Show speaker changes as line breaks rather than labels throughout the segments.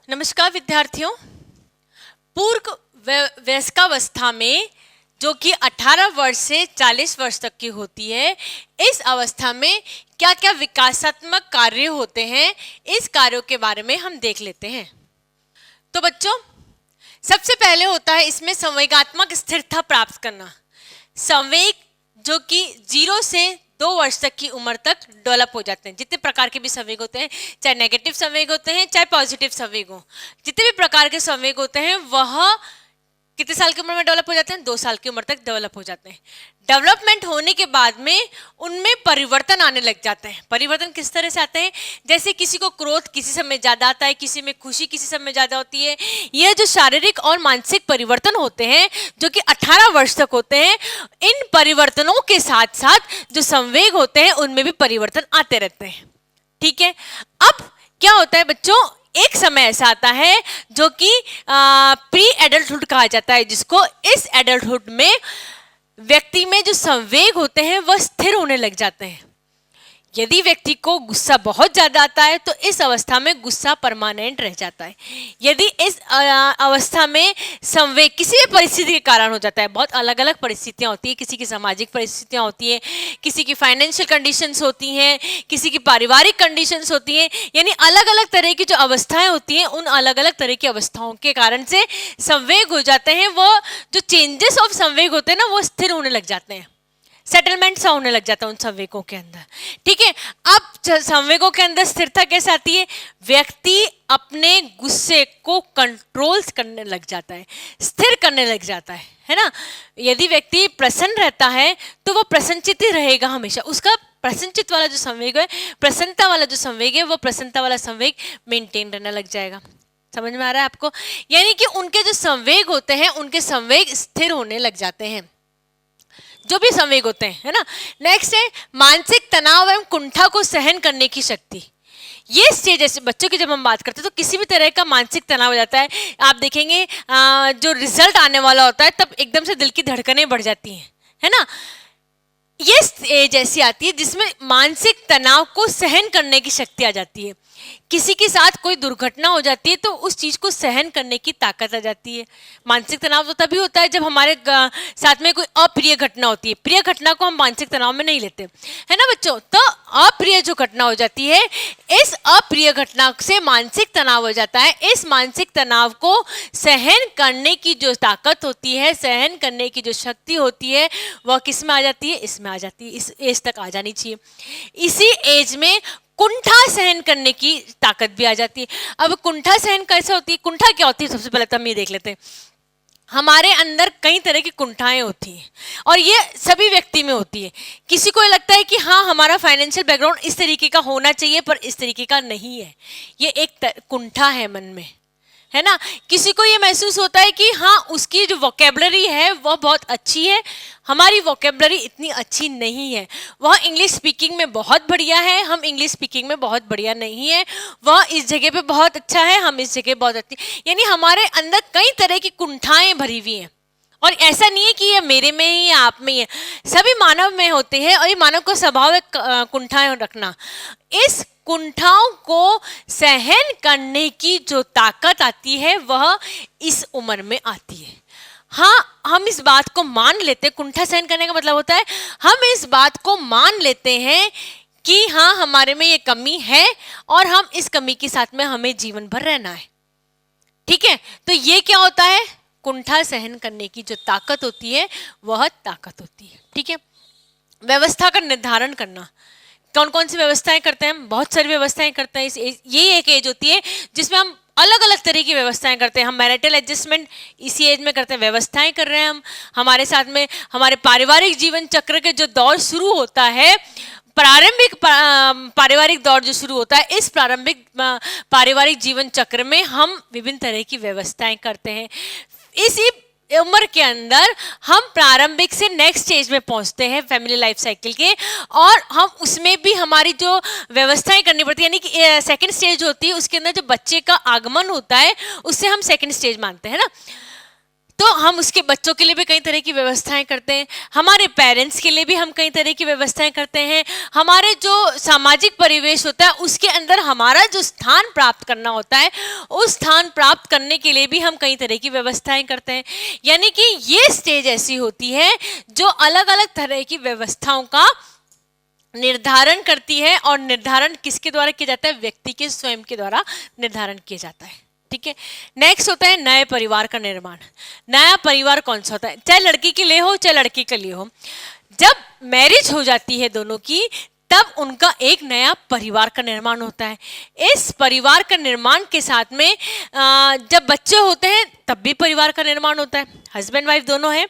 नमस्कार विद्यार्थियों। पूर्व वयस्कावस्था में जो कि 18 वर्ष से 40 वर्ष तक की होती है, इस अवस्था में क्या क्या विकासात्मक कार्य होते हैं, इस कार्यों के बारे में हम देख लेते हैं। तो बच्चों, सबसे पहले होता है इसमें संवेगात्मक स्थिरता प्राप्त करना। संवेग जो कि 0 से 2 वर्ष तक की उम्र तक डेवलप हो जाते हैं। जितने प्रकार के भी संवेग होते हैं, चाहे नेगेटिव संवेग होते हैं चाहे पॉजिटिव संवेग हो, जितने भी प्रकार के संवेग होते हैं वह कितने साल की उम्र में डेवलप हो जाते हैं? 2 साल की उम्र तक डेवलप हो जाते हैं। डेवलपमेंट होने के बाद में उनमें परिवर्तन आने लग जाते हैं। परिवर्तन किस तरह से आते हैं? जैसे किसी को क्रोध किसी समय ज़्यादा आता है, किसी में खुशी किसी समय ज़्यादा होती है। यह जो शारीरिक और मानसिक परिवर्तन होते हैं जो कि 18 वर्ष तक होते हैं, इन परिवर्तनों के साथ साथ जो संवेग होते हैं उनमें भी परिवर्तन आते रहते हैं। ठीक है, अब क्या होता है बच्चों, एक समय ऐसा आता है जो कि प्री एडल्टहुड कहा जाता है, जिसको इस एडल्टहुड में व्यक्ति में जो संवेग होते हैं वह स्थिर होने लग जाते हैं। यदि व्यक्ति को गुस्सा बहुत ज़्यादा आता है तो इस अवस्था में गुस्सा परमानेंट रह जाता है। यदि इस अवस्था में संवेग किसी भी परिस्थिति के कारण हो जाता है, बहुत अलग अलग परिस्थितियाँ होती हैं, किसी की सामाजिक परिस्थितियाँ होती हैं, किसी की फाइनेंशियल कंडीशंस होती हैं, किसी की पारिवारिक कंडीशंस होती हैं, यानी अलग अलग तरह की जो अवस्थाएं होती हैं, उन अलग अलग तरह की अवस्थाओं के कारण से संवेग हो जाते हैं। वो जो चेंजेस ऑफ संवेग होते हैं ना, वो स्थिर होने लग जाते हैं, सेटलमेंट सा होने लग जाता है उन संवेगों के अंदर। ठीक है, अब संवेगों के अंदर स्थिरता कैसे आती है? व्यक्ति अपने गुस्से को कंट्रोल करने लग जाता है, स्थिर करने लग जाता है ना। यदि व्यक्ति प्रसन्न रहता है तो वो प्रसन्नचित्त ही रहेगा हमेशा। उसका प्रसन्नचित्त वाला जो संवेग है, प्रसन्नता वाला जो संवेग है, वो प्रसन्नता वाला संवेग मेंटेन रहने लग जाएगा। समझ में आ रहा है आपको? यानी कि उनके जो संवेग होते हैं, उनके संवेग स्थिर होने लग जाते हैं, जो भी संवेग होते हैं, है ना। नेक्स्ट है मानसिक तनाव एवं कुंठा को सहन करने की शक्ति। ये स्टेज जैसे बच्चों की जब हम बात करते हैं तो किसी भी तरह का मानसिक तनाव हो जाता है, आप देखेंगे जो रिजल्ट आने वाला होता है तब एकदम से दिल की धड़कनें बढ़ जाती हैं, है ना। ये स्टेज ऐसी आती है जिसमें मानसिक तनाव को सहन करने की शक्ति आ जाती है। किसी के साथ कोई दुर्घटना हो जाती है तो उस चीज़ को सहन करने की ताकत आ जाती है। मानसिक तनाव तो तभी होता है जब हमारे साथ में कोई अप्रिय घटना होती है। प्रिय घटना को हम मानसिक तनाव में नहीं लेते, है ना बच्चों। तो अप्रिय जो घटना हो जाती है, इस अप्रिय घटना से मानसिक तनाव हो जाता है। इस मानसिक तनाव को सहन करने की जो ताकत होती है, सहन करने की जो शक्ति होती है, वह किस में आ जाती है? इसमें आ जाती है। इस एज तक आ जानी चाहिए। इसी एज में कुंठा सहन करने की ताकत भी आ जाती है। अब कुंठा सहन कैसे होती है? कुंठा क्या होती है सबसे पहले तो हम ये देख लेते हैं। हमारे अंदर कई तरह की कुंठाएं होती हैं और ये सभी व्यक्ति में होती है। किसी को ये लगता है कि हाँ हमारा फाइनेंशियल बैकग्राउंड इस तरीके का होना चाहिए, पर इस तरीके का नहीं है। ये एक कुंठा है मन में, है ना। किसी को ये महसूस होता है कि हाँ उसकी जो वोकेबलरी है वह बहुत अच्छी है, हमारी वोकेबलरी इतनी अच्छी नहीं है। वह इंग्लिश स्पीकिंग में बहुत बढ़िया है, हम इंग्लिश स्पीकिंग में बहुत बढ़िया नहीं है। वह इस जगह पे बहुत अच्छा है, हम इस जगह बहुत अच्छी। यानी हमारे अंदर कई तरह की कुंठाएं भरी हुई हैं और ऐसा नहीं है कि ये मेरे में ही या आप में ही है, सभी मानव में होते हैं और ये मानव का स्वभाव है कुंठाएं रखना। इस कुंठाओं को सहन करने की जो ताकत आती है वह इस उम्र में आती है। हाँ, हम इस बात को मान लेते हैं, कुंठा सहन करने का मतलब होता है हम इस बात को मान लेते हैं कि हाँ हमारे में ये कमी है और हम इस कमी के साथ में हमें जीवन भर रहना है। ठीक है, तो ये क्या होता है? कुंठा सहन करने की जो ताकत होती है वह ताकत होती है। ठीक है, व्यवस्था का निर्धारण करना। कौन कौन सी व्यवस्थाएं करते हैं हम? बहुत सारी व्यवस्थाएं करते हैं। ये एक एज होती है जिसमें हम अलग अलग तरह की व्यवस्थाएं करते हैं। हम मैरिटल एडजस्टमेंट इसी एज में करते हैं, व्यवस्थाएं कर रहे हैं हम। हमारे साथ में हमारे पारिवारिक जीवन चक्र के जो दौर शुरू होता है, प्रारंभिक पारिवारिक दौर जो शुरू होता है, इस प्रारंभिक पारिवारिक जीवन चक्र में हम विभिन्न तरह की व्यवस्थाएं करते हैं। इसी उम्र के अंदर हम प्रारंभिक से नेक्स्ट स्टेज में पहुंचते हैं फैमिली लाइफ साइकिल के, और हम उसमें भी हमारी जो व्यवस्थाएं करनी पड़ती है, यानी कि सेकंड स्टेज होती है, उसके अंदर जो बच्चे का आगमन होता है उससे हम सेकंड स्टेज मानते हैं ना। तो हम उसके बच्चों के लिए भी कई तरह की व्यवस्थाएं करते हैं, हमारे पेरेंट्स के लिए भी हम कई तरह की व्यवस्थाएं करते हैं, हमारे जो सामाजिक परिवेश होता है उसके अंदर हमारा जो स्थान प्राप्त करना होता है उस स्थान प्राप्त करने के लिए भी हम कई तरह की व्यवस्थाएं करते हैं। यानी कि ये स्टेज ऐसी होती है जो अलग अलग तरह की व्यवस्थाओं का निर्धारण करती है, और निर्धारण किसके द्वारा किया जाता है? व्यक्ति के स्वयं के द्वारा निर्धारण किया जाता है। ठीक है, नेक्स्ट होता है नए परिवार का निर्माण। नया परिवार कौन सा होता है? चाहे लड़की के लिए हो चाहे लड़के के लिए हो, जब मैरिज हो जाती है दोनों की तब उनका एक नया परिवार का निर्माण होता है। इस परिवार का निर्माण के साथ में जब बच्चे होते हैं तब भी परिवार का निर्माण होता है। हस्बैंड वाइफ दोनों हैं,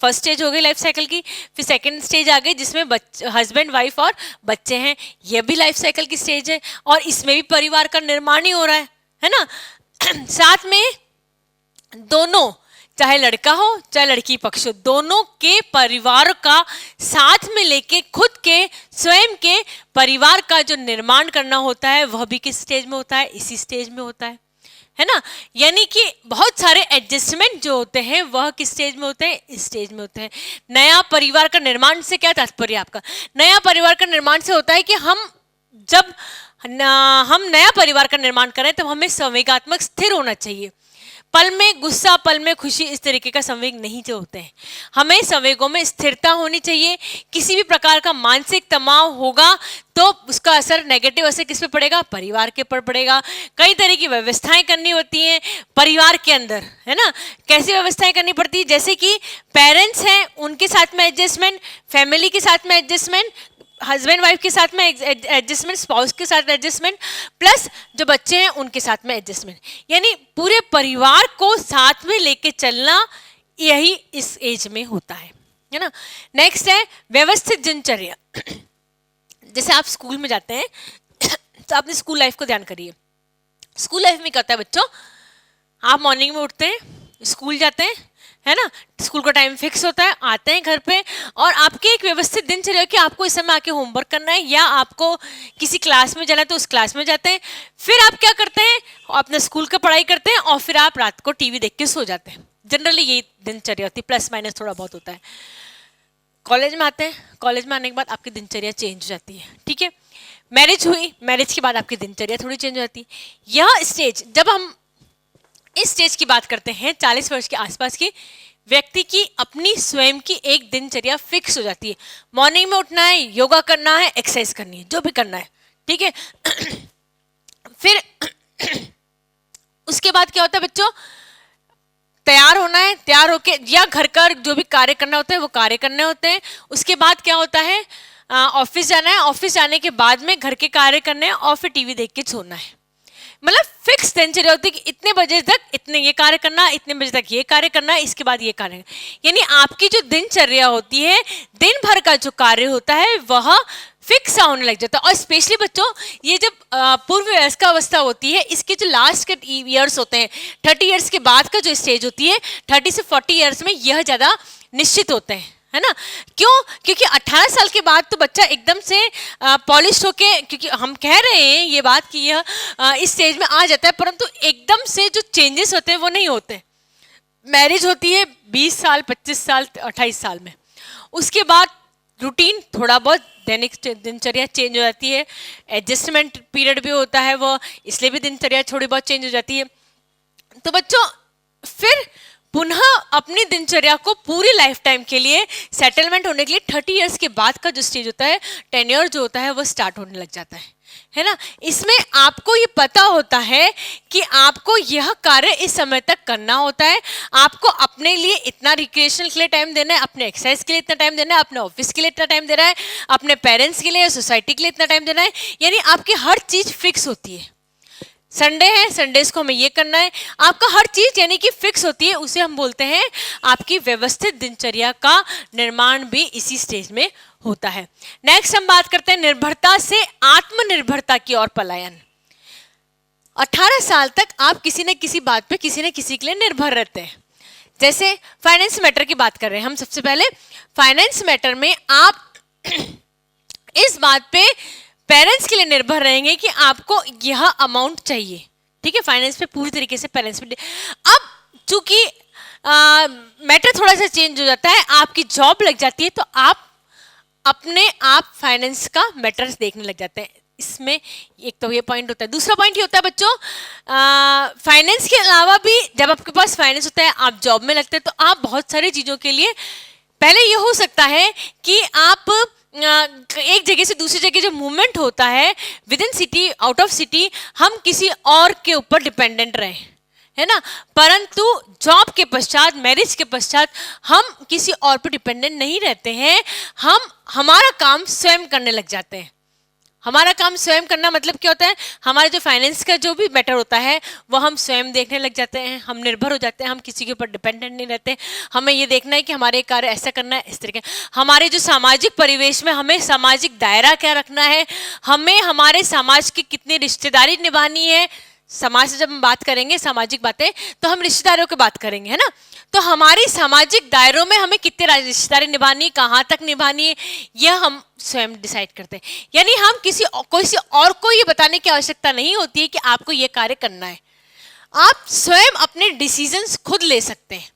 फर्स्ट स्टेज हो गई लाइफ साइकिल की, फिर सेकंड स्टेज आ गई जिसमें हस्बैंड वाइफ और बच्चे हैं, यह भी लाइफ साइकिल की स्टेज है और इसमें भी परिवार का निर्माण ही हो रहा है ना। साथ में दोनों, चाहे लड़का हो चाहे लड़की पक्ष हो, दोनों के परिवार का साथ में लेके खुद के स्वयं के परिवार का जो निर्माण करना होता है वह भी किस स्टेज में होता है? इसी स्टेज में होता है ना। यानी कि बहुत सारे एडजस्टमेंट जो होते हैं वह किस स्टेज में होते हैं? इस स्टेज में होते हैं। नया परिवार का निर्माण से क्या तात्पर्य आपका? नया परिवार का निर्माण से होता है कि जब हम नया परिवार का निर्माण करें तब हमें संवेगात्मक स्थिर होना चाहिए। पल में गुस्सा, पल में खुशी, इस तरीके का संवेग नहीं जो होते हैं। हमें संवेगों में स्थिरता होनी चाहिए। किसी भी प्रकार का मानसिक तनाव होगा तो उसका असर, नेगेटिव असर किस पे पड़ेगा? परिवार के ऊपर पड़ेगा। कई तरह की व्यवस्थाएं करनी होती हैं परिवार के अंदर, है ना। कैसी व्यवस्थाएं करनी पड़ती है? जैसे कि पेरेंट्स हैं उनके साथ में एडजस्टमेंट, फैमिली के साथ में एडजस्टमेंट, हस्बैंड वाइफ के साथ में एडजस्टमेंट, स्पाउस के साथ एडजस्टमेंट, प्लस जो बच्चे हैं उनके साथ में एडजस्टमेंट। यानी पूरे परिवार को साथ में लेके चलना, यही इस एज में होता है ना। नेक्स्ट है व्यवस्थित दिनचर्या। जैसे आप स्कूल में जाते हैं तो आपने स्कूल लाइफ को ध्यान करिए। स्कूल लाइफ में क्या होता है बच्चों? आप मॉर्निंग में उठते हैं, स्कूल जाते हैं, है ना। स्कूल का टाइम फिक्स होता है, आते हैं घर पे और आपके एक व्यवस्थित दिनचर्या कि आपको इस समय आके होमवर्क करना है या आपको किसी क्लास में जाना है तो उस क्लास में जाते हैं। फिर आप क्या करते हैं? अपने स्कूल का पढ़ाई करते हैं और फिर आप रात को टीवी देख के सो जाते हैं। जनरली यही दिनचर्या होती है, प्लस माइनस थोड़ा बहुत होता है। कॉलेज में आते हैं, कॉलेज में आने के बाद आपकी दिनचर्या चेंज हो जाती है। ठीक है, मैरिज हुई, मैरिज के बाद आपकी दिनचर्या थोड़ी चेंज हो जाती है। यह स्टेज, जब हम इस स्टेज की बात करते हैं 40 वर्ष के आसपास की, व्यक्ति की अपनी स्वयं की एक दिनचर्या फिक्स हो जाती है। मॉर्निंग में उठना है, योगा करना है, एक्सरसाइज करनी है, जो भी करना है, ठीक है। फिर उसके बाद क्या होता है बच्चों? तैयार होना है, तैयार होके या घर का जो भी कार्य करना होता है वो कार्य करने होते हैं। उसके बाद क्या होता है? ऑफिस जाना है, ऑफिस जाने के बाद में घर के कार्य करने हैं और फिर टीवी देख के सोना है। मतलब फिक्स दिनचर्या होती है कि इतने बजे तक इतने ये कार्य करना, इतने बजे तक ये कार्य करना, इसके बाद ये कार्य। यानी आपकी जो दिनचर्या होती है, दिन भर का जो कार्य होता है वह फिक्स होने लग जाता है। और स्पेशली बच्चों, ये जब पूर्व वयस्क अवस्था होती है, इसके जो लास्ट के ईयर्स होते हैं, 30 ईयर्स के बाद का जो स्टेज होती है, 30 से 40 ईयर्स में, यह ज़्यादा निश्चित होते हैं, है ना। क्यों? क्योंकि 18 साल के बाद तो बच्चा एकदम से पॉलिश होके, क्योंकि हम कह रहे हैं ये बात कि यह इस स्टेज में आ जाता है, परंतु एकदम से जो चेंजेस होते हैं वो नहीं होते। मैरिज होती है 20 साल, 25 साल, 28 साल में। उसके बाद रूटीन थोड़ा बहुत दैनिक दिनचर्या चेंज हो जाती है। एडजस्टमेंट पीरियड भी होता है वो, इसलिए भी दिनचर्या थोड़ी बहुत चेंज हो जाती है। तो बच्चों फिर पुनः अपनी दिनचर्या को पूरी लाइफ टाइम के लिए सेटलमेंट होने के लिए 30 इयर्स के बाद का जो स्टेज होता है, टेन्योर जो होता है, वो स्टार्ट होने लग जाता है ना। इसमें आपको ये पता होता है कि आपको यह कार्य इस समय तक करना होता है, आपको अपने लिए इतना रिक्रिएशन के लिए टाइम देना है, अपने एक्सरसाइज के लिए इतना टाइम देना है, अपने ऑफिस के लिए इतना टाइम देना है, अपने पेरेंट्स के लिए, सोसाइटी के लिए इतना टाइम देना है। यानी आपकी हर चीज फिक्स होती है। संडे है, संडेज को हमें ये करना है, आपका हर चीज यानी कि फिक्स होती है। उसे हम बोलते हैं आपकी व्यवस्थित दिनचर्या का निर्माण भी इसी स्टेज में होता है। नेक्स्ट हम बात करते हैं निर्भरता से आत्मनिर्भरता की ओर पलायन। 18 साल तक आप किसी न किसी बात पे किसी न किसी के लिए निर्भर रहते हैं। जैसे फाइनेंस मैटर की बात कर रहे हैं हम। सबसे पहले फाइनेंस मैटर में आप इस बात पे पेरेंट्स के लिए निर्भर रहेंगे कि आपको यह अमाउंट चाहिए, ठीक है। फाइनेंस पे पूरी तरीके से पेरेंट्स पे। अब चूंकि मैटर थोड़ा सा चेंज हो जाता है, आपकी जॉब लग जाती है तो आप अपने आप फाइनेंस का मैटर्स देखने लग जाते हैं। इसमें एक तो ये पॉइंट होता है। दूसरा पॉइंट ये होता है बच्चों, फाइनेंस के अलावा भी जब आपके पास फाइनेंस होता है, आप जॉब में लगते हैं, तो आप बहुत सारी चीज़ों के लिए, पहले ये हो सकता है कि आप एक जगह से दूसरी जगह जो मूवमेंट होता है with in city, out of city, हम किसी और के ऊपर डिपेंडेंट रहें, है ना। परंतु जॉब के पश्चात, मैरिज के पश्चात हम किसी और पर डिपेंडेंट नहीं रहते हैं, हम हमारा काम स्वयं करने लग जाते हैं। हमारा काम स्वयं करना मतलब क्या होता है, हमारे जो फाइनेंस का जो भी मैटर होता है वो हम स्वयं देखने लग जाते हैं, हम निर्भर हो जाते हैं, हम किसी के ऊपर डिपेंडेंट नहीं रहते। हमें ये देखना है कि हमारे कार्य ऐसा करना है, इस तरीके हमारे जो सामाजिक परिवेश में हमें सामाजिक दायरा क्या रखना है, हमें हमारे समाज की कितनी रिश्तेदारी निभानी है। समाज से जब हम बात करेंगे सामाजिक बातें, तो हम रिश्तेदारों की बात करेंगे, है ना। तो हमारी सामाजिक दायरों में हमें कितनी रिश्तेदारी निभानी, कहाँ तक निभानी है, यह हम स्वयं डिसाइड करते हैं। यानी हम किसी और को ये बताने की आवश्यकता नहीं होती है कि आपको ये कार्य करना है। आप स्वयं अपने डिसीजंस खुद ले सकते हैं,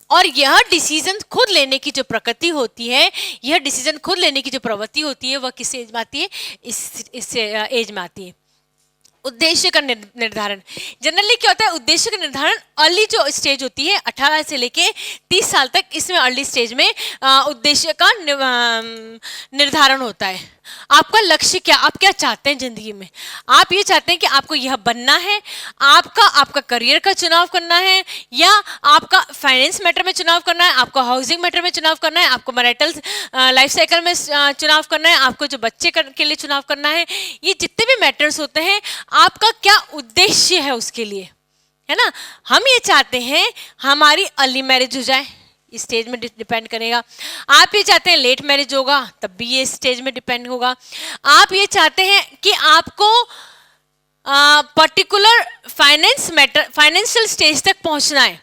और यह डिसीजन खुद लेने की जो प्रकृति होती है, यह डिसीजन खुद लेने की जो प्रवृत्ति होती है, वह किस एज में आती है, इस एज में आती है। उद्देश्य का निर्धारण, जनरली क्या होता है, उद्देश्य का निर्धारण अर्ली जो स्टेज होती है 18 से लेके 30 साल तक, इसमें अर्ली स्टेज में उद्देश्य का निर्धारण होता है। आपका लक्ष्य क्या, आप क्या चाहते हैं जिंदगी में। आप ये चाहते हैं कि आपको यह बनना है, आपका करियर का चुनाव करना है, या आपका फाइनेंस मैटर में चुनाव करना है, आपको हाउसिंग मैटर में चुनाव करना है, आपको मैरिटल लाइफ साइकिल में चुनाव करना है, आपको जो बच्चे के लिए चुनाव करना है। ये जितने भी मैटर्स होते हैं, आपका क्या उद्देश्य है उसके लिए, है ना। हम ये चाहते हैं हमारी अर्ली मैरिज हो जाए, इस स्टेज में डिपेंड करेगा। आप ये चाहते हैं लेट मैरिज होगा, तब भी ये स्टेज में डिपेंड होगा। आप ये चाहते हैं कि आपको पर्टिकुलर फाइनेंशियल स्टेज तक पहुंचना है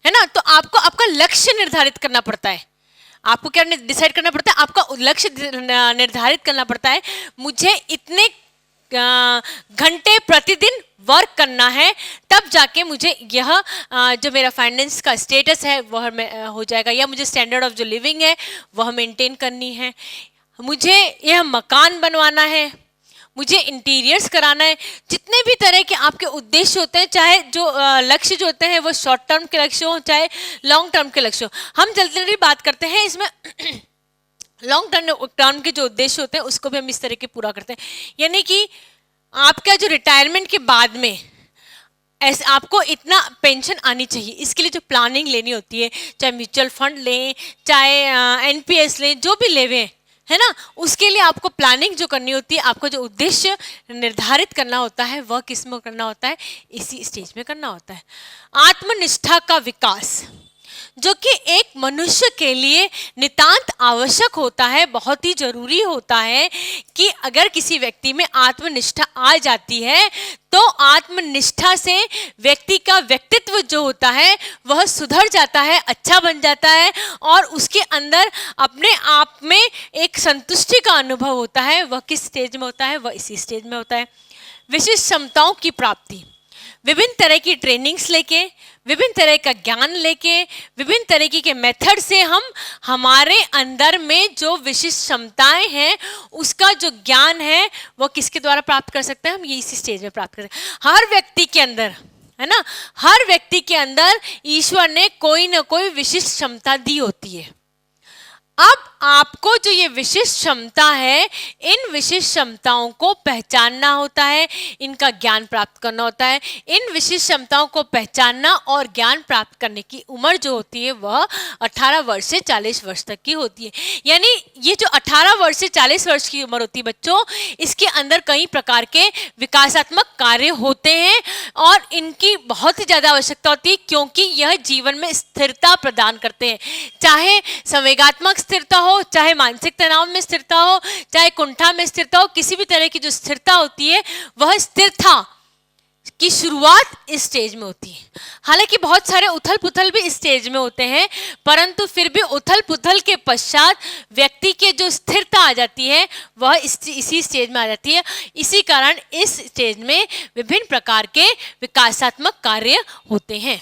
ना, तो आपको आपका लक्ष्य निर्धारित करना पड़ता है। आपको क्या डिसाइड करना पड़ता है, आपका लक्ष्य निर्धारित करना पड़ता है। मुझे इतने घंटे प्रतिदिन वर्क करना है, तब जाके मुझे यह जो मेरा फाइनेंस का स्टेटस है वह हो जाएगा, या मुझे स्टैंडर्ड ऑफ जो लिविंग है वह मेंटेन करनी है, मुझे यह मकान बनवाना है, मुझे इंटीरियर्स कराना है। जितने भी तरह के आपके उद्देश्य होते हैं, चाहे जो लक्ष्य जो होते हैं वो शॉर्ट टर्म के लक्ष्य हो, चाहे लॉन्ग टर्म के लक्ष्य हो, हम जल्दी जल्दी बात करते हैं इसमें। लॉन्ग टर्म के जो उद्देश्य होते हैं उसको भी हम इस तरह के पूरा करते हैं। यानी कि आपका जो रिटायरमेंट के बाद में ऐसे आपको इतना पेंशन आनी चाहिए, इसके लिए जो प्लानिंग लेनी होती है, चाहे म्यूचुअल फंड लें, चाहे एनपीएस लें, जो भी लेवें, है ना, उसके लिए आपको प्लानिंग जो करनी होती है, आपको जो उद्देश्य निर्धारित करना होता है, वह किस में करना होता है, इसी स्टेज में करना होता है। आत्मनिष्ठा का विकास, जो कि एक मनुष्य के लिए नितांत आवश्यक होता है, बहुत ही जरूरी होता है कि अगर किसी व्यक्ति में आत्मनिष्ठा आ जाती है, तो आत्मनिष्ठा से व्यक्ति का व्यक्तित्व जो होता है वह सुधर जाता है, अच्छा बन जाता है, और उसके अंदर अपने आप में एक संतुष्टि का अनुभव होता है। वह किस स्टेज में होता है, वह इसी स्टेज में होता है। विशिष्ट क्षमताओं की प्राप्ति, विभिन्न तरह की ट्रेनिंग्स लेके, विभिन्न तरह का ज्ञान लेके, विभिन्न तरीके के मेथड से हम हमारे अंदर में जो विशिष्ट क्षमताएं हैं उसका जो ज्ञान है वो किसके द्वारा प्राप्त कर सकते हैं, हम ये इसी स्टेज में प्राप्त कर सकते हैं। हर व्यक्ति के अंदर, है ना, हर व्यक्ति के अंदर ईश्वर ने कोई ना कोई विशिष्ट क्षमता दी होती है। अब आपको जो ये विशिष्ट क्षमता है, इन विशिष्ट क्षमताओं को पहचानना होता है, इनका ज्ञान प्राप्त करना होता है। इन विशिष्ट क्षमताओं को पहचानना और ज्ञान प्राप्त करने की उम्र जो होती है वह 18 वर्ष से 40 वर्ष तक की होती है। यानी ये जो 18 वर्ष से 40 वर्ष की उम्र होती है बच्चों, इसके अंदर कई प्रकार के विकासात्मक कार्य होते हैं और इनकी बहुत ही ज़्यादा आवश्यकता होती है, क्योंकि यह जीवन में स्थिरता प्रदान करते हैं। चाहे संवेगात्मक स्थिरता हो, चाहे मानसिक तनाव में स्थिरता हो, चाहे कुंठा में स्थिरता हो, किसी भी तरह की जो स्थिरता होती है वह स्थिरता की शुरुआत इस स्टेज में होती है। हालांकि बहुत सारे उथल पुथल भी इस स्टेज में होते हैं, परंतु फिर भी उथल पुथल के पश्चात व्यक्ति के जो स्थिरता आ जाती है वह इसी स्टेज में आ जाती है। इसी कारण इस स्टेज में विभिन्न प्रकार के विकासात्मक कार्य होते हैं।